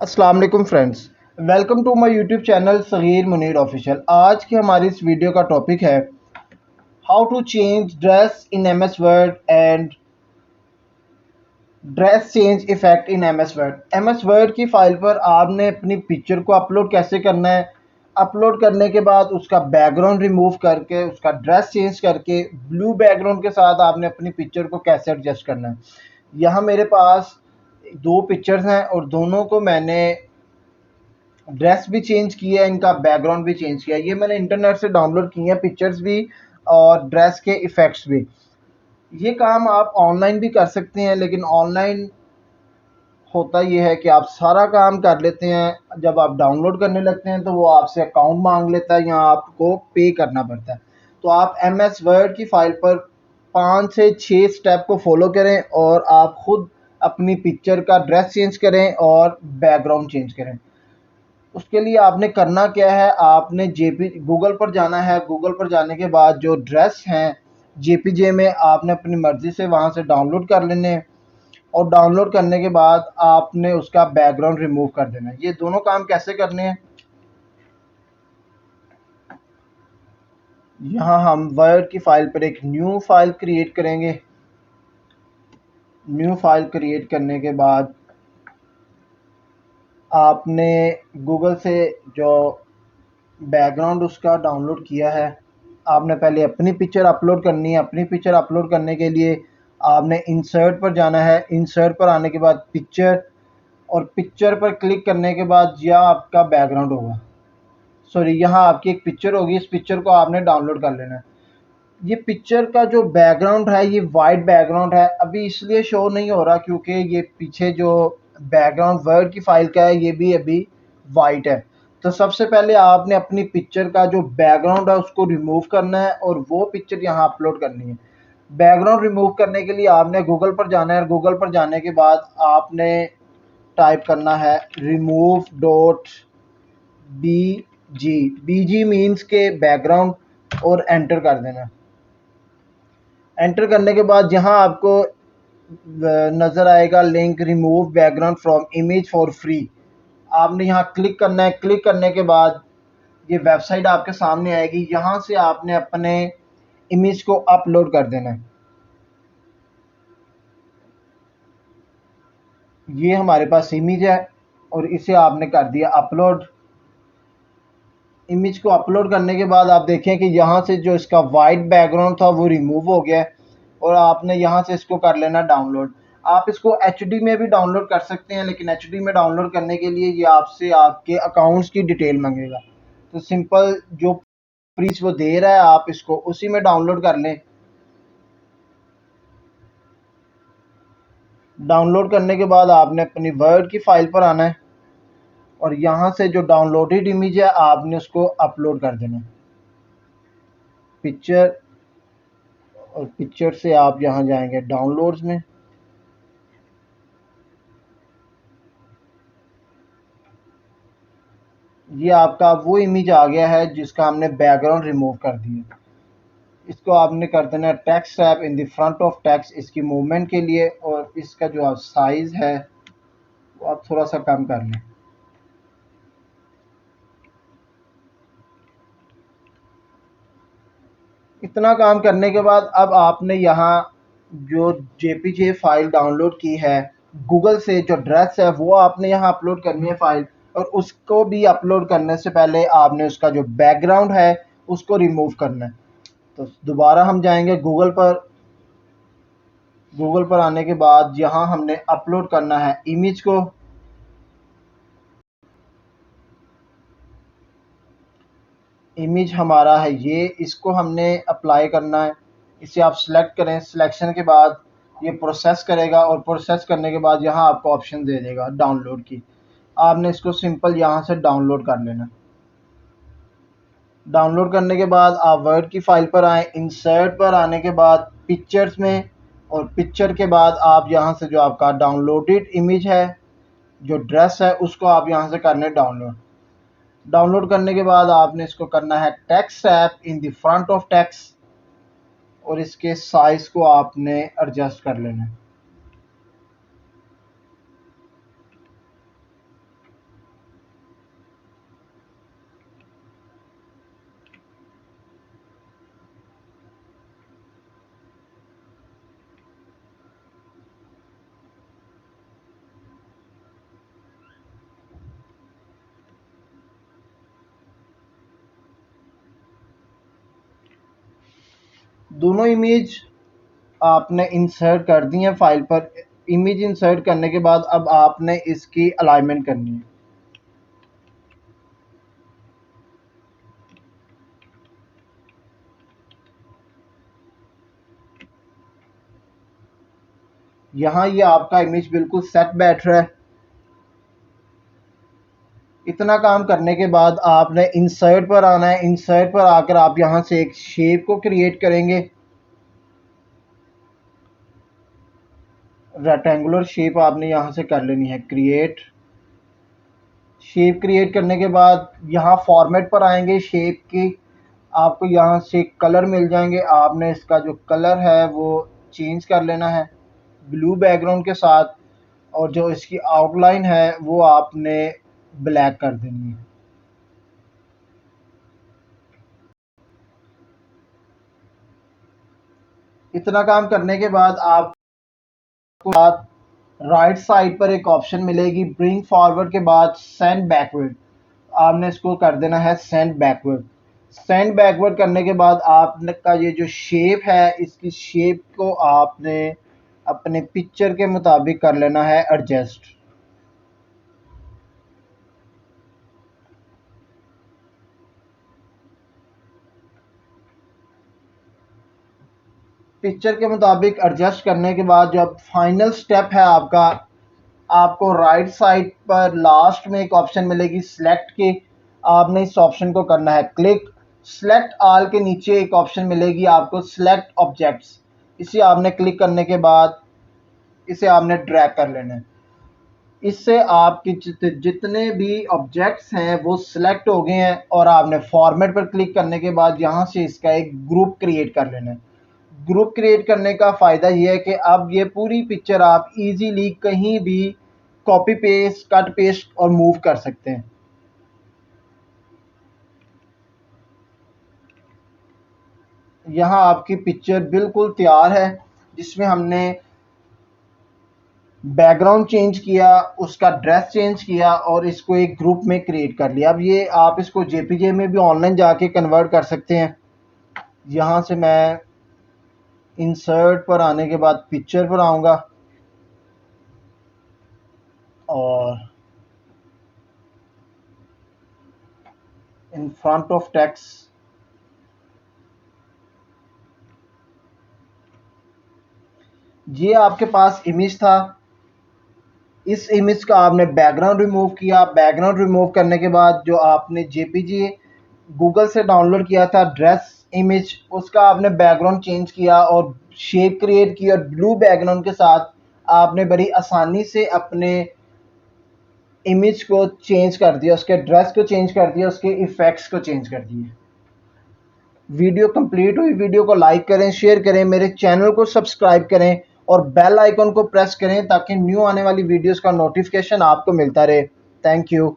अस्सलाम वालेकुम friends, welcome to my YouTube channel Sagir Munir official. आज की हमारी इस वीडियो का टॉपिक है how to change dress in M S word and dress change effect in M S word. M S word की file पर आपने अपनी पिक्चर को अपलोड कैसे करना है। अपलोड करने के बाद उसका बैकग्राउंड रिमूव करके उसका ड्रेस चेंज करके ब्लू बैकग्राउंड के साथ आपने अपनी पिक्चर को कैसे एडजस्ट करना है। यहाँ मेरे पास दो पिक्चर्स हैं और दोनों को मैंने ड्रेस भी चेंज की है, इनका बैकग्राउंड भी चेंज किया है। ये मैंने इंटरनेट से डाउनलोड किए हैं, पिक्चर्स भी और ड्रेस के इफ़ेक्ट्स भी। ये काम आप ऑनलाइन भी कर सकते हैं, लेकिन ऑनलाइन होता ये है कि आप सारा काम कर लेते हैं, जब आप डाउनलोड करने लगते हैं तो वो आपसे अकाउंट मांग लेता है या आपको पे करना पड़ता है। तो आप एम एस वर्ड की फ़ाइल पर 5 से 6 स्टेप को फॉलो करें और आप खुद अपनी पिक्चर का ड्रेस चेंज करें और बैकग्राउंड चेंज करें। उसके लिए आपने करना क्या है, आपने जेपी गूगल पर जाना है। गूगल पर जाने के बाद जो ड्रेस हैं जेपीजे में आपने अपनी मर्ज़ी से वहाँ से डाउनलोड कर लेने हैं और डाउनलोड करने के बाद आपने उसका बैकग्राउंड रिमूव कर देना है। ये दोनों काम कैसे करने हैं, यहाँ हम वर्ड की फ़ाइल पर एक न्यू फाइल क्रिएट करेंगे। न्यू फाइल क्रिएट करने के बाद आपने गूगल से जो बैकग्राउंड उसका डाउनलोड किया है, आपने पहले अपनी पिक्चर अपलोड करनी है। अपनी पिक्चर अपलोड करने के लिए आपने इंसर्ट पर जाना है। इंसर्ट पर आने के बाद पिक्चर, और पिक्चर पर क्लिक करने के बाद यह आपका बैकग्राउंड होगा, सॉरी यहाँ आपकी एक पिक्चर होगी। इस पिक्चर को आपने डाउनलोड कर लेना है। ये पिक्चर का जो बैकग्राउंड है ये वाइट बैकग्राउंड है, अभी इसलिए शो नहीं हो रहा क्योंकि ये पीछे जो बैकग्राउंड वर्ड की फाइल का है ये भी अभी वाइट है। तो सबसे पहले आपने अपनी पिक्चर का जो बैकग्राउंड है उसको रिमूव करना है और वो पिक्चर यहाँ अपलोड करनी है। बैकग्राउंड रिमूव करने के लिए आपने गूगल पर जाना है और गूगल पर जाने के बाद आपने टाइप करना है रिमूव डॉट बी जी मीन्स के बैकग्राउंड, और एंटर कर देना। एंटर करने के बाद यहाँ आपको नज़र आएगा link remove background from image for free. आपने यहाँ क्लिक करना है। क्लिक करने के बाद ये वेबसाइट आपके सामने आएगी। यहाँ से आपने अपने इमेज को अपलोड कर देना है। ये हमारे पास इमेज है और इसे आपने कर दिया अपलोड। इमेज को अपलोड करने के बाद आप देखें कि यहाँ से जो इसका वाइट बैकग्राउंड था वो रिमूव हो गया है और आपने यहाँ से इसको कर लेना डाउनलोड। आप इसको एचडी में भी डाउनलोड कर सकते हैं, लेकिन एचडी में डाउनलोड करने के लिए ये आपसे आपके अकाउंट्स की डिटेल मांगेगा। तो सिंपल जो प्रीस वो दे रहा है आप इसको उसी में डाउनलोड कर लें। डाउनलोड करने के बाद आपने अपनी वर्ड की फाइल पर आना है और यहाँ से जो डाउनलोडेड इमेज है आपने उसको अपलोड कर देना है। पिक्चर, और पिक्चर से आप यहाँ जाएंगे डाउनलोड्स में। ये आपका वो इमेज आ गया है जिसका हमने बैकग्राउंड रिमूव कर दिया। इसको आपने कर देना है text tab in the front of text इसकी मूवमेंट के लिए, और इसका जो आप साइज़ है वो आप थोड़ा सा कम कर लें। इतना काम करने के बाद अब आपने यहाँ जो जेपीजे फाइल डाउनलोड की है गूगल से, जो ड्रेस है वो आपने यहाँ अपलोड करनी है फाइल, और उसको भी अपलोड करने से पहले आपने उसका जो बैकग्राउंड है उसको रिमूव करना है। तो दोबारा हम जाएंगे गूगल पर। गूगल पर आने के बाद यहाँ हमने अपलोड करना है इमेज को। इमेज हमारा है ये, इसको हमने अप्लाई करना है। इसे आप सिलेक्ट करें। सिलेक्शन के बाद ये प्रोसेस करेगा और प्रोसेस करने के बाद यहाँ आपको ऑप्शन दे देगा डाउनलोड की। आपने इसको सिंपल यहाँ से डाउनलोड कर लेना। डाउनलोड करने के बाद आप वर्ड की फाइल पर आएँ। इंसर्ट पर आने के बाद पिक्चर्स में, और पिक्चर के बाद आप यहाँ से जो आपका डाउनलोडेड इमेज है जो ड्रेस है उसको आप यहाँ से करने डाउनलोड। डाउनलोड करने के बाद आपने इसको करना है text app in the front of text, और इसके साइज को आपने एडजस्ट कर लेना है। दोनों इमेज आपने इंसर्ट कर दी है फाइल पर। इमेज इंसर्ट करने के बाद अब आपने इसकी अलाइनमेंट करनी है। यहाँ ये आपका इमेज बिल्कुल सेट बैठ रहा है। इतना काम करने के बाद आपने इंसर्ट पर आना है। इंसर्ट पर आकर आप यहाँ से एक शेप को क्रिएट करेंगे। रेक्टेंगुलर शेप आपने यहाँ से कर लेनी है क्रिएट। शेप क्रिएट करने के बाद यहाँ फॉर्मेट पर आएंगे शेप की। आपको यहाँ से कलर मिल जाएंगे। आपने इसका जो कलर है वो चेंज कर लेना है ब्लू बैकग्राउंड के साथ, और जो इसकी आउटलाइन है वो आपने ब्लैक कर देनी है। इतना काम करने के बाद आपको राइट साइड पर एक ऑप्शन मिलेगी ब्रिंग फॉरवर्ड के बाद सेंड बैकवर्ड। आपने इसको कर देना है सेंड बैकवर्ड। सेंड बैकवर्ड करने के बाद आपने का ये जो शेप है इसकी शेप को आपने अपने पिक्चर के मुताबिक कर लेना है एडजस्ट। पिक्चर के मुताबिक एडजस्ट करने के बाद जब फाइनल स्टेप है आपका, आपको राइट साइड पर लास्ट में एक ऑप्शन मिलेगी सिलेक्ट की। आपने इस ऑप्शन को करना है क्लिक। सिलेक्ट ऑल के नीचे एक ऑप्शन मिलेगी आपको सिलेक्ट ऑब्जेक्ट्स। इसे आपने क्लिक करने के बाद इसे आपने ड्रैग कर लेना है। इससे आपके जितने भी ऑब्जेक्ट्स हैं वो सिलेक्ट हो गए हैं, और आपने फॉर्मेट पर क्लिक करने के बाद यहाँ से इसका एक ग्रुप क्रिएट कर लेना है। ग्रुप क्रिएट करने का फ़ायदा ये है कि अब ये पूरी पिक्चर आप इजीली कहीं भी कॉपी पेस्ट कट पेस्ट और मूव कर सकते हैं। यहाँ आपकी पिक्चर बिल्कुल तैयार है, जिसमें हमने बैकग्राउंड चेंज किया, उसका ड्रेस चेंज किया और इसको एक ग्रुप में क्रिएट कर लिया। अब ये आप इसको जेपीजे में भी ऑनलाइन जाके कन्वर्ट कर सकते हैं। यहाँ से मैं इंसर्ट पर आने के बाद पिक्चर पर आऊँगा और इन फ्रंट ऑफ टेक्स्ट ये आपके पास इमेज था। इस इमेज का आपने बैकग्राउंड रिमूव किया। बैकग्राउंड रिमूव करने के बाद जो आपने जेपीजी गूगल से डाउनलोड किया था ड्रेस इमेज, उसका आपने बैकग्राउंड चेंज किया और शेप क्रिएट की, और ब्लू बैकग्राउंड के साथ आपने बड़ी आसानी से अपने इमेज को चेंज कर दिया, उसके ड्रेस को चेंज कर दिया, उसके इफ़ेक्ट्स को चेंज कर दिए। वीडियो कंप्लीट हुई। वीडियो को लाइक करें, शेयर करें, मेरे चैनल को सब्सक्राइब करें और बेल आइकन को प्रेस करें ताकि न्यू आने वाली वीडियोस का नोटिफिकेशन आपको मिलता रहे। Thank you.